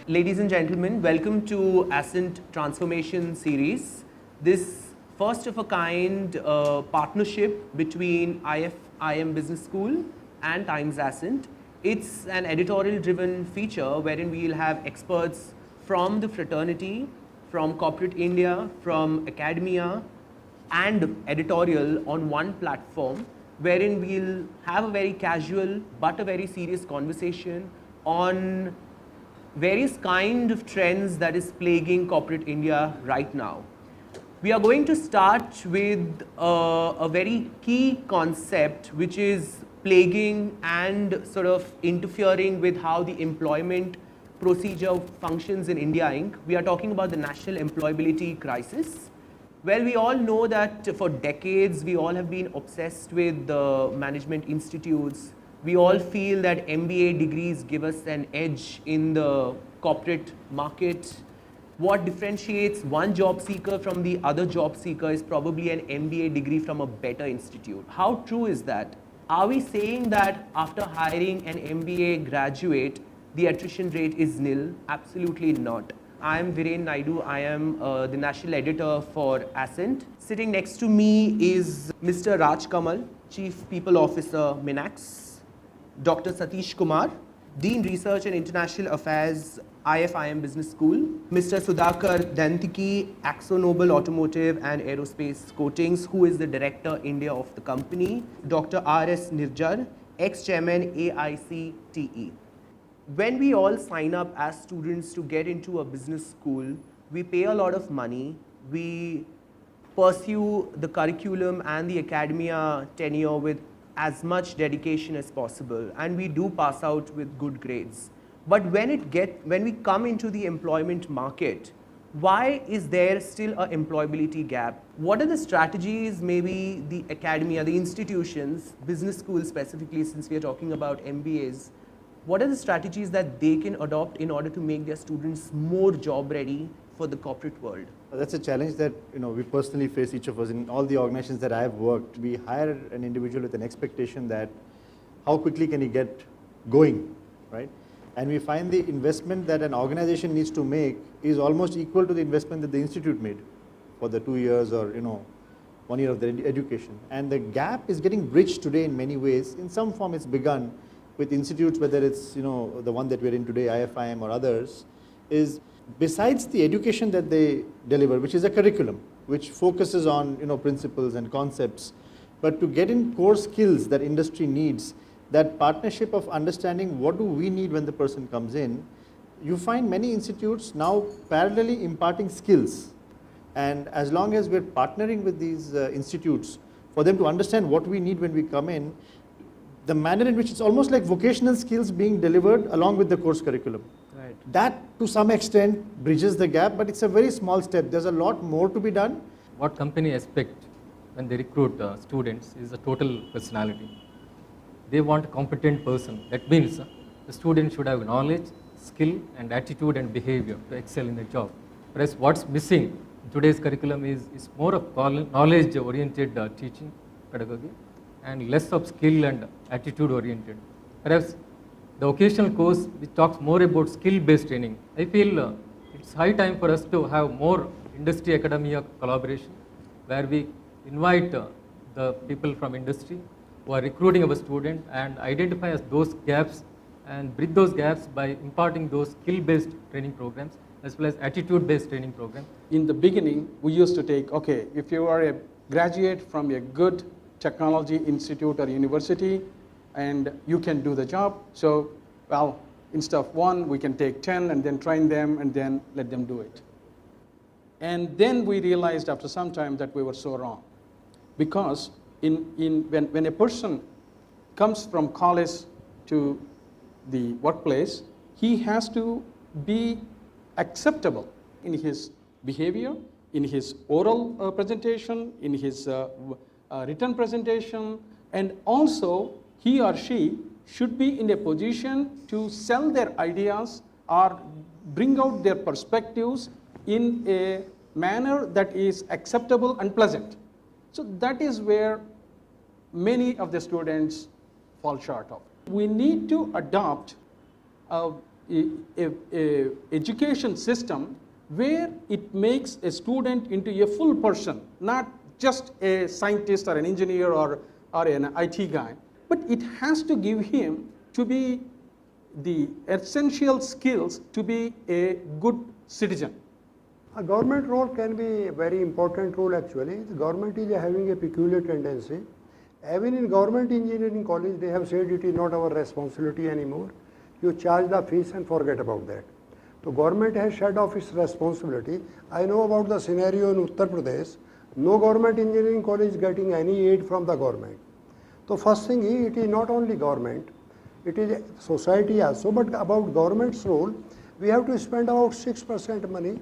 Ladies and gentlemen, welcome to Ascent Transformation Series. This first of a kind partnership between IFIM Business School and Times Ascent. It's an editorial driven feature wherein we'll have experts from the fraternity, from corporate India, from academia and editorial on one platform, wherein we'll have a very casual but a very serious conversation on various kind of trends that is plaguing corporate India right now. We are going to start with a very key concept which is plaguing and sort of interfering with how the employment procedure functions in India Inc. We are talking about the national employability crisis. Well, we all know that for decades we all have been obsessed with the management institutes. We all feel that MBA degrees give us an edge in the corporate market. What differentiates one job seeker from the other job seeker is probably an MBA degree from a better institute. How true is that? Are we saying that after hiring an MBA graduate, the attrition rate is nil? Absolutely not. I am Viren Naidu. I am the national editor for Ascent. Sitting next to me is Mr. Raj Kamal, Chief People Officer, Minax. Dr. Satish Kumar, Dean Research and International Affairs, IFIM Business School. Mr. Sudhakar Dantiki, AkzoNobel Automotive and Aerospace Coatings, who is the Director India of the company. Dr. R.S. Nirjar, ex-chairman AICTE. When we all sign up as students to get into a business school, we pay a lot of money. We pursue the curriculum and the academia tenure with as much dedication as possible, and we do pass out with good grades. But when we come into the employment market, why is there still an employability gap? What are the strategies maybe the academia, the institutions, business schools specifically, since we are talking about MBAs, what are the strategies that they can adopt in order to make their students more job ready for the corporate world? That's a challenge that we personally face, each of us. In all the organizations that I have worked, we hire an individual with an expectation that how quickly can he get going, right? And we find the investment that an organization needs to make is almost equal to the investment that the institute made for the 2 years or 1 year of the education. And the gap is getting bridged today in many ways. In some form it's begun with institutes, whether it's the one that we're in today, IFIM or others, is besides the education that they deliver, which is a curriculum, which focuses on principles and concepts, but to get in core skills that industry needs, that partnership of understanding what do we need when the person comes in, you find many institutes now parallelly imparting skills. And as long as we're partnering with these institutes for them to understand what we need when we come in, the manner in which it's almost like vocational skills being delivered along with the course curriculum. Right. That to some extent bridges the gap, but it's a very small step. There's a lot more to be done. What company expect when they recruit students is a total personality. They want a competent person. That means the student should have knowledge, skill and attitude and behavior to excel in the job. Whereas what's missing in today's curriculum is more of knowledge oriented teaching pedagogy and less of skill and attitude oriented. Perhaps the occasional course which talks more about skill based training, I feel it's high time for us to have more industry academia collaboration where we invite the people from industry who are recruiting our student and identify those gaps and bridge those gaps by imparting those skill based training programs as well as attitude based training programs. In the beginning, we used to take, okay, if you are a graduate from a good technology institute or university and you can do the job, so, well, instead of 1, we can take 10 and then train them and then let them do it. And then we realized after some time that we were so wrong. Because when a person comes from college to the workplace, he has to be acceptable in his behavior, in his oral presentation, in his written presentation, and also he or she should be in a position to sell their ideas or bring out their perspectives in a manner that is acceptable and pleasant. So that is where many of the students fall short of. We need to adopt a education system where it makes a student into a full person, not just a scientist or an engineer or an IT guy, but it has to give him to be the essential skills to be a good citizen. A government role can be a very important role actually. The government is having a peculiar tendency. Even in government engineering college, they have said it is not our responsibility anymore. You charge the fees and forget about that. So government has shed off its responsibility. I know about the scenario in Uttar Pradesh. No government engineering college is getting any aid from the government. So first thing is, it is not only government, it is society also. But about government's role, we have to spend about 6% money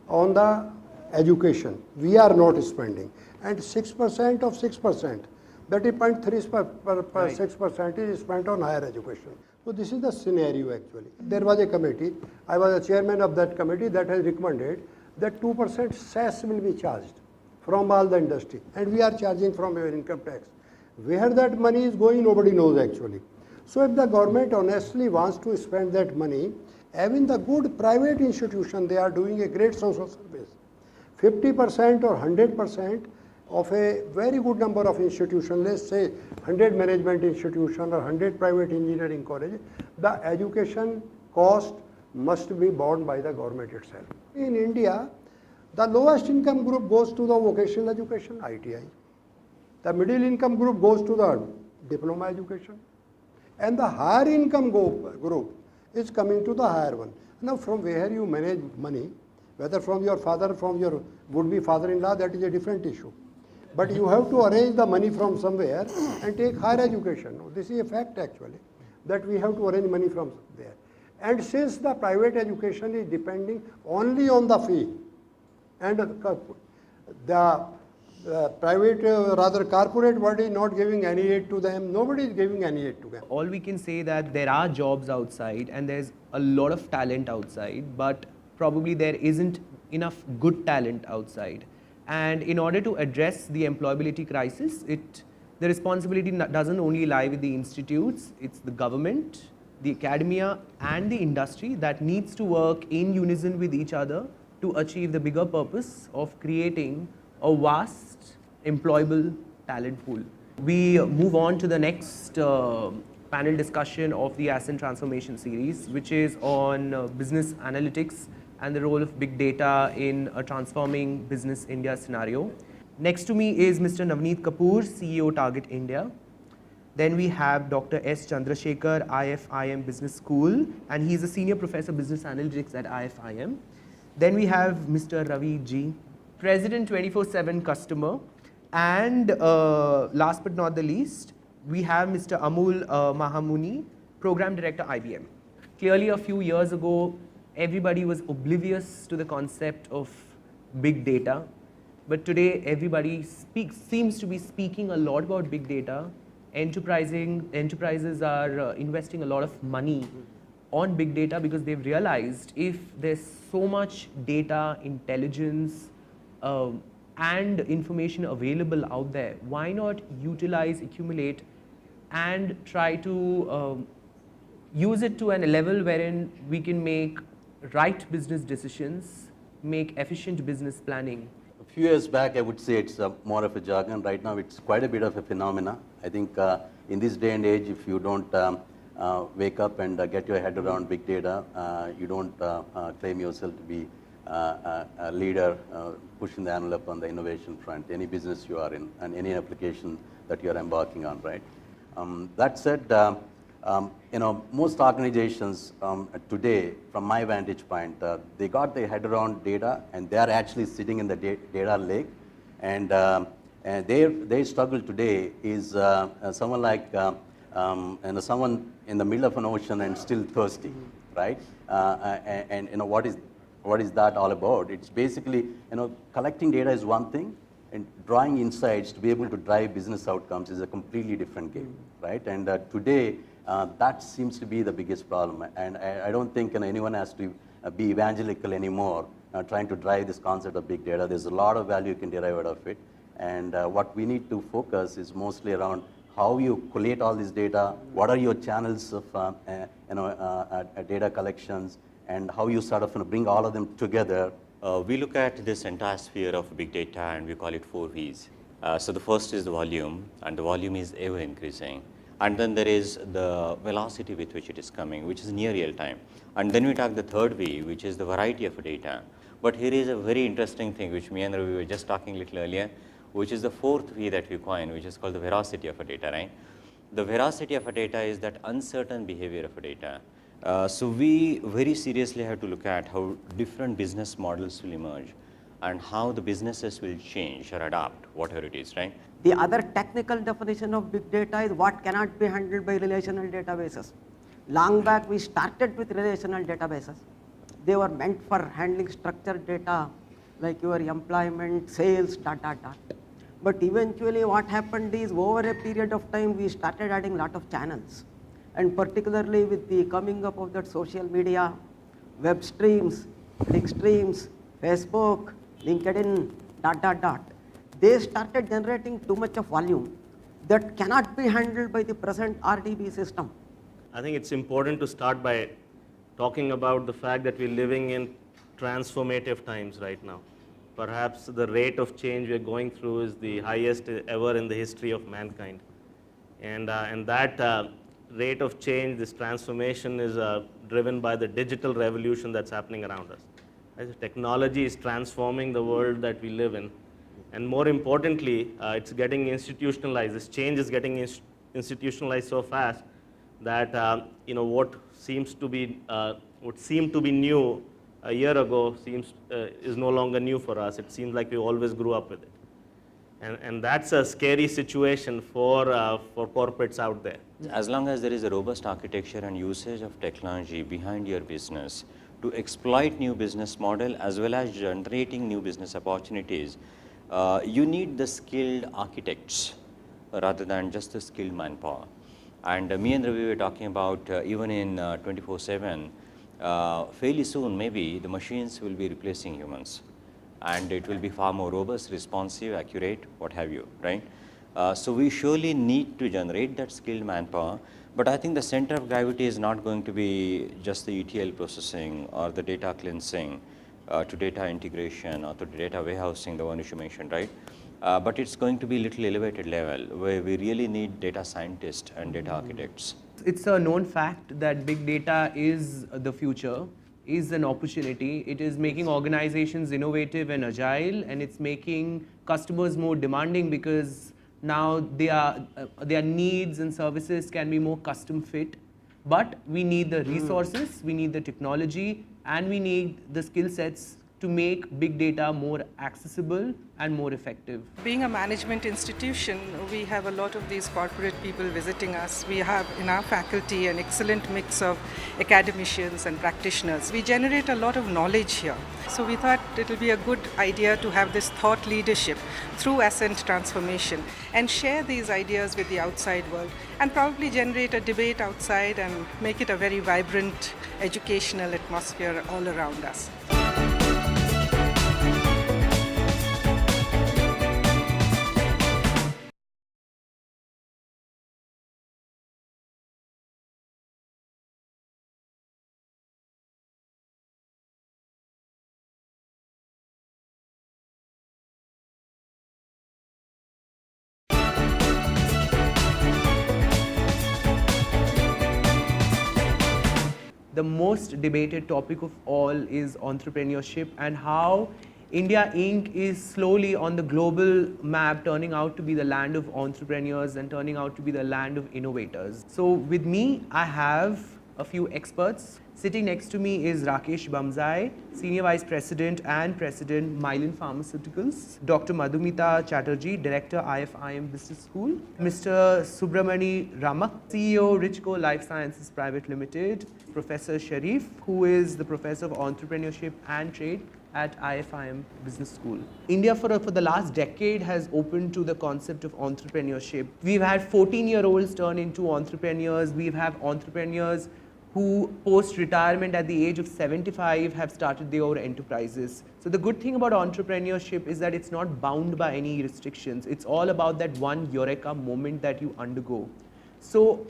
on the education. We are not spending. And 6% of 6%, that is 0.36% is spent on higher education. So this is the scenario actually. There was a committee, I was a chairman of that committee that has recommended that 2% cess will be charged from all the industry, and we are charging from our income tax. Where that money is going, nobody knows actually. So if the government honestly wants to spend that money, even the good private institution, they are doing a great social service. 50% or 100% of a very good number of institutions, let's say 100 management institution or 100 private engineering college, the education cost must be borne by the government itself. In India, the lowest income group goes to the vocational education, ITI. The middle income group goes to the diploma education. And the higher income group is coming to the higher one. Now from where you manage money, whether from your father, from your would-be father-in-law, that is a different issue. But you have to arrange the money from somewhere and take higher education. This is a fact actually, that we have to arrange money from there. And since the private education is depending only on the fee, and the private, rather corporate world is not giving any aid to them, nobody is giving any aid to them. All we can say that there are jobs outside and there's a lot of talent outside, but probably there isn't enough good talent outside. And in order to address the employability crisis, the responsibility doesn't only lie with the institutes, it's the government, the academia and the industry that needs to work in unison with each other to achieve the bigger purpose of creating a vast employable talent pool. We move on to the next panel discussion of the Ascent Transformation series, which is on business analytics and the role of big data in a transforming business India scenario. Next to me is Mr. Navneet Kapoor, CEO Target India. Then we have Dr. S. Chandrasekhar, IFIM Business School, and he is a senior professor of business analytics at IFIM. Then we have Mr. Ravi G, President 24/7 Customer. And last but not the least, we have Mr. Amul Mahamuni, Program Director, IBM. Clearly, a few years ago, everybody was oblivious to the concept of big data. But today, everybody seems to be speaking a lot about big data. Enterprises are investing a lot of money on big data because they've realized if there's so much data, intelligence, and information available out there, why not utilize, accumulate, and try to use it to a level wherein we can make right business decisions, make efficient business planning. A few years back, I would say it's more of a jargon. Right now, it's quite a bit of a phenomena. I think in this day and age, if you don't wake up and get your head around big data, you don't claim yourself to be a leader pushing the envelope on the innovation front, any business you are in and any application that you are embarking on, right? That said, most organizations today, from my vantage point, they got their head around data and they are actually sitting in the data lake. And their struggle today is someone like someone in the middle of an ocean and still thirsty, right? And what what is that all about? It's basically, collecting data is one thing, and drawing insights to be able to drive business outcomes is a completely different game, right? And today, that seems to be the biggest problem. And I don't think anyone has to be evangelical anymore, trying to drive this concept of big data. There's a lot of value you can derive out of it. And what we need to focus is mostly around how you collate all this data, what are your channels of data collections, and how you sort of bring all of them together. We look at this entire sphere of big data and we call it 4 V's. So the first is the volume, and the volume is ever increasing. And then there is the velocity with which it is coming, which is near real time. And then we talk the third V, which is the variety of data. But here is a very interesting thing, which me and Ravi were just talking a little earlier, which is the fourth V that we coined, which is called the veracity of a data, right? The veracity of a data is that uncertain behavior of a data. So we very seriously have to look at how different business models will emerge and how the businesses will change or adapt, whatever it is, right? The other technical definition of big data is what cannot be handled by relational databases. Long back we started with relational databases. They were meant for handling structured data like your employment, sales, dot. But eventually what happened is over a period of time we started adding lot of channels. And particularly with the coming up of that social media, web streams, link streams, Facebook, LinkedIn, dot. They started generating too much of volume that cannot be handled by the present RDB system. I think it's important to start by talking about the fact that we're living in transformative times right now. Perhaps the rate of change we're going through is the highest ever in the history of mankind. And that rate of change, this transformation is driven by the digital revolution that's happening around us. As technology is transforming the world that we live in. And more importantly, it's getting institutionalized. This change is getting institutionalized so fast that what seemed to be new a year ago is no longer new for us. It seems like we always grew up with it, and that's a scary situation for corporates out there. As long as there is a robust architecture and usage of technology behind your business to exploit new business model as well as generating new business opportunities, you need the skilled architects rather than just the skilled manpower. And me and Ravi were talking about even in 24/7, fairly soon maybe the machines will be replacing humans, and it will be far more robust, responsive, accurate, what have you, right? So we surely need to generate that skilled manpower, but I think the center of gravity is not going to be just the ETL processing or the data cleansing to data integration or to data warehousing, the one which you mentioned, right? But it's going to be a little elevated level where we really need data scientists and data architects. It's a known fact that big data is the future, is an opportunity. It is making organizations innovative and agile, and it's making customers more demanding because now their needs and services can be more custom fit. But we need the resources, we need the technology, and we need the skill sets to make big data more accessible and more effective. Being a management institution, we have a lot of these corporate people visiting us. We have in our faculty an excellent mix of academicians and practitioners. We generate a lot of knowledge here. So we thought it will be a good idea to have this thought leadership through Ascent Transformation and share these ideas with the outside world and probably generate a debate outside and make it a very vibrant educational atmosphere all around us. The most debated topic of all is entrepreneurship and how India Inc. is slowly on the global map turning out to be the land of entrepreneurs and turning out to be the land of innovators. So with me, I have a few experts. Sitting next to me is Rakesh Bamzai, Senior Vice President and President, Mylan Pharmaceuticals. Dr. Madhumita Chatterjee, Director, IFIM Business School. Mr. Subramani Ramak, CEO, Richco Life Sciences Private Limited. Professor Sharif, who is the Professor of Entrepreneurship and Trade at IFIM Business School. India for the last decade has opened to the concept of entrepreneurship. We've had 14-year-olds turn into entrepreneurs. We've had entrepreneurs who post-retirement at the age of 75 have started their own enterprises. So the good thing about entrepreneurship is that it's not bound by any restrictions. It's all about that one eureka moment that you undergo. So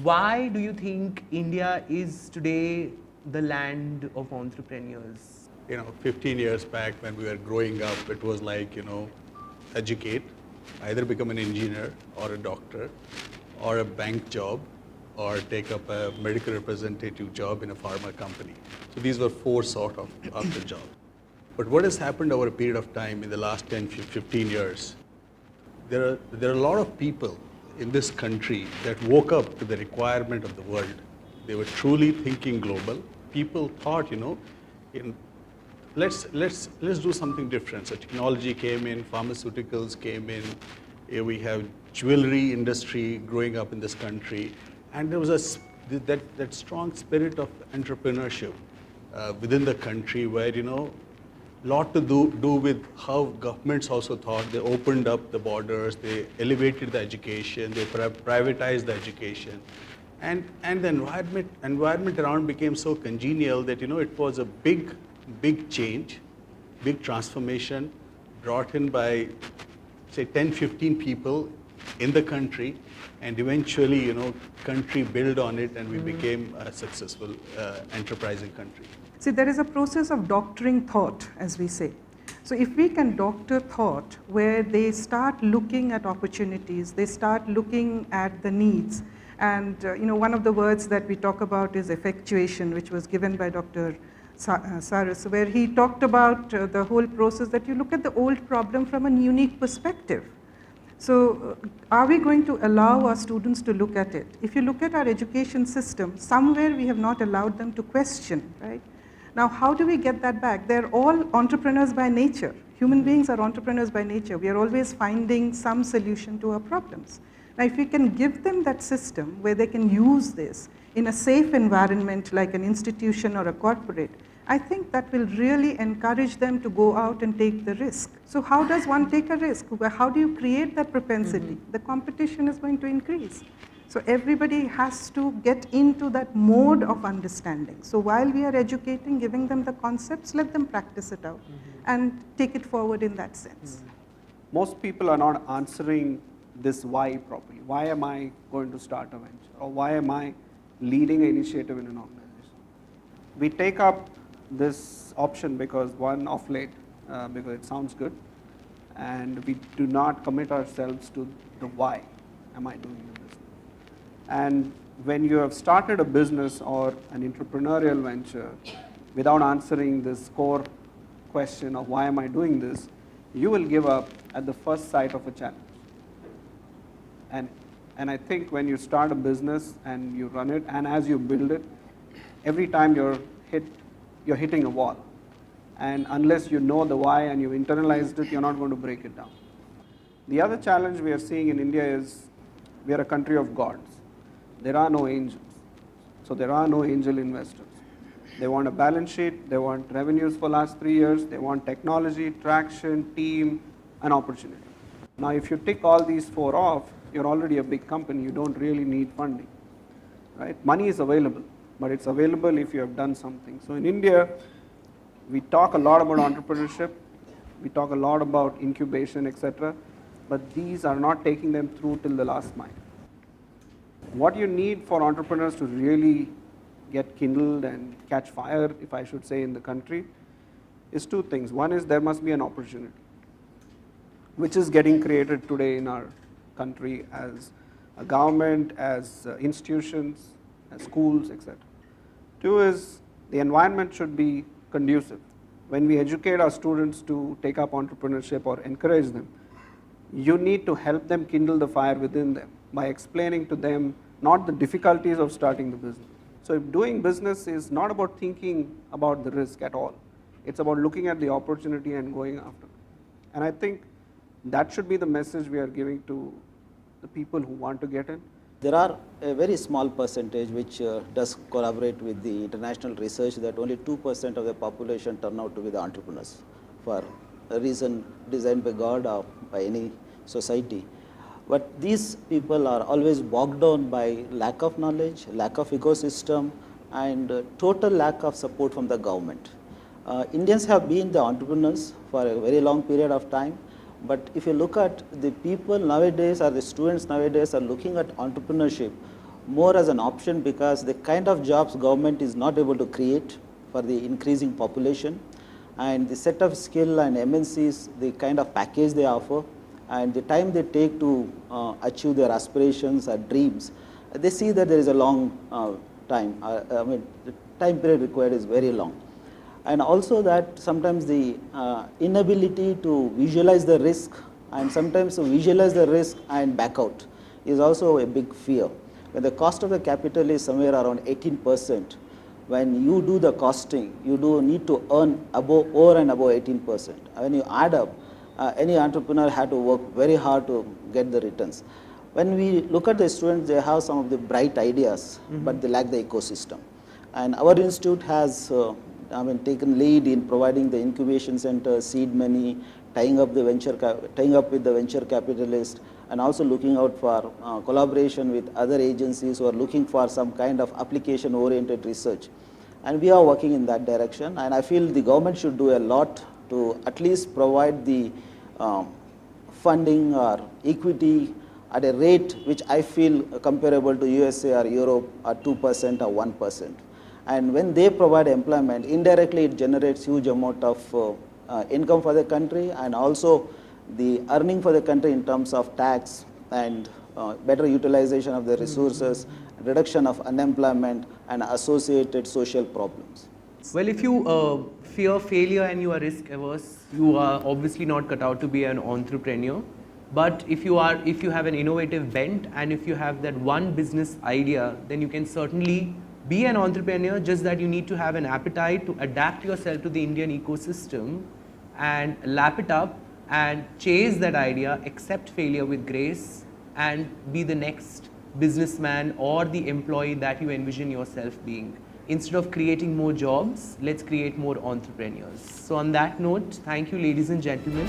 why do you think India is today the land of entrepreneurs? 15 years back when we were growing up, it was like, educate, either become an engineer or a doctor or a bank job or take up a medical representative job in a pharma company. So these were four sort of the job. But what has happened over a period of time in the last 10, 15 years, there are a lot of people in this country that woke up to the requirement of the world. They were truly thinking global. People thought, let's do something different. So technology came in, pharmaceuticals came in, we have jewelry industry growing up in this country, and there was that strong spirit of entrepreneurship within the country where, lot to do with how governments also thought. They opened up the borders, they elevated the education, they privatized the education, and the environment around became so congenial that, it was a big change, big transformation brought in by, say, 10, 15 people in the country, and eventually, country built on it, and we became a successful enterprising country. See, there is a process of doctoring thought, as we say. So if we can doctor thought where they start looking at opportunities, they start looking at the needs, and one of the words that we talk about is effectuation, which was given by Dr. Saras, where he talked about the whole process that you look at the old problem from a unique perspective. So are we going to allow our students to look at it? If you look at our education system, somewhere we have not allowed them to question, right? Now, how do we get that back? They're all entrepreneurs by nature. Human beings are entrepreneurs by nature. We are always finding some solution to our problems. Now, if we can give them that system where they can use this in a safe environment like an institution or a corporate, I think that will really encourage them to go out and take the risk. So how does one take a risk? How do you create that propensity? The competition is going to increase. So everybody has to get into that mode of understanding. So while we are educating, giving them the concepts, let them practice it out and take it forward in that sense. Most people are not answering this why properly. Why am I going to start a venture? Or why am I leading an initiative in an organization? We take up this option because of late, because it sounds good, and we do not commit ourselves to the why am I doing the business. And when you have started a business or an entrepreneurial venture without answering this core question of why am I doing this, you will give up at the first sight of a challenge. And I think when you start a business and you run it, and as you build it, every time you're hitting a wall. And unless you know the why and you internalized it, you're not going to break it down. The other challenge we are seeing in India is we are a country of gods. There are no angels. So there are no angel investors. They want a balance sheet, they want revenues for the last 3 years, they want technology, traction, team, and opportunity. Now if you tick all these four off, you're already a big company, you don't really need funding. Right? Money is available, but it's available if you have done something. So in India, we talk a lot about entrepreneurship, we talk a lot about incubation, etc., but these are not taking them through till the last mile. What you need for entrepreneurs to really get kindled and catch fire, if I should say, in the country, is two things. One is there must be an opportunity, which is getting created today in our country as a government, as institutions, as schools, etc. Two is the environment should be conducive. When we educate our students to take up entrepreneurship or encourage them, you need to help them kindle the fire within them by explaining to them not the difficulties of starting the business. So if doing business is not about thinking about the risk at all, it's about looking at the opportunity and going after it. And I think that should be the message we are giving to the people who want to get in. There are a very small percentage which does collaborate with the international research that only 2% of the population turn out to be the entrepreneurs for a reason designed by God or by any society. But these people are always bogged down by lack of knowledge, lack of ecosystem, and total lack of support from the government. Indians have been the entrepreneurs for a very long period of time. But if you look at the people nowadays or the students nowadays are looking at entrepreneurship more as an option because the kind of jobs government is not able to create for the increasing population, and the set of skill and MNCs, the kind of package they offer, and the time they take to achieve their aspirations or dreams, they see that there is a long time. I mean, the time period required is very long. And also that sometimes the inability to visualize the risk and sometimes to visualize the risk and back out is also a big fear. When the cost of the capital is somewhere around 18%, when you do the costing, you do need to earn over and above 18%. When you add up, any entrepreneur had to work very hard to get the returns. When we look at the students, they have some of the bright ideas, but they lack the ecosystem. And our institute has taken lead in providing the incubation center, seed money, tying up with the venture capitalists, and also looking out for collaboration with other agencies who are looking for some kind of application-oriented research. And we are working in that direction. And I feel the government should do a lot to at least provide the funding or equity at a rate which I feel comparable to USA or Europe at 2% or 1%. And when they provide employment, indirectly it generates huge amount of income for the country and also the earning for the country in terms of tax and better utilization of the resources, reduction of unemployment and associated social problems. Well, if you fear failure and you are risk averse, you are obviously not cut out to be an entrepreneur. But if you have an innovative bent and if you have that one business idea, then you can certainly be an entrepreneur, just that you need to have an appetite to adapt yourself to the Indian ecosystem and lap it up and chase that idea, accept failure with grace and be the next businessman or the employee that you envision yourself being. Instead of creating more jobs, let's create more entrepreneurs. So on that note, thank you ladies and gentlemen.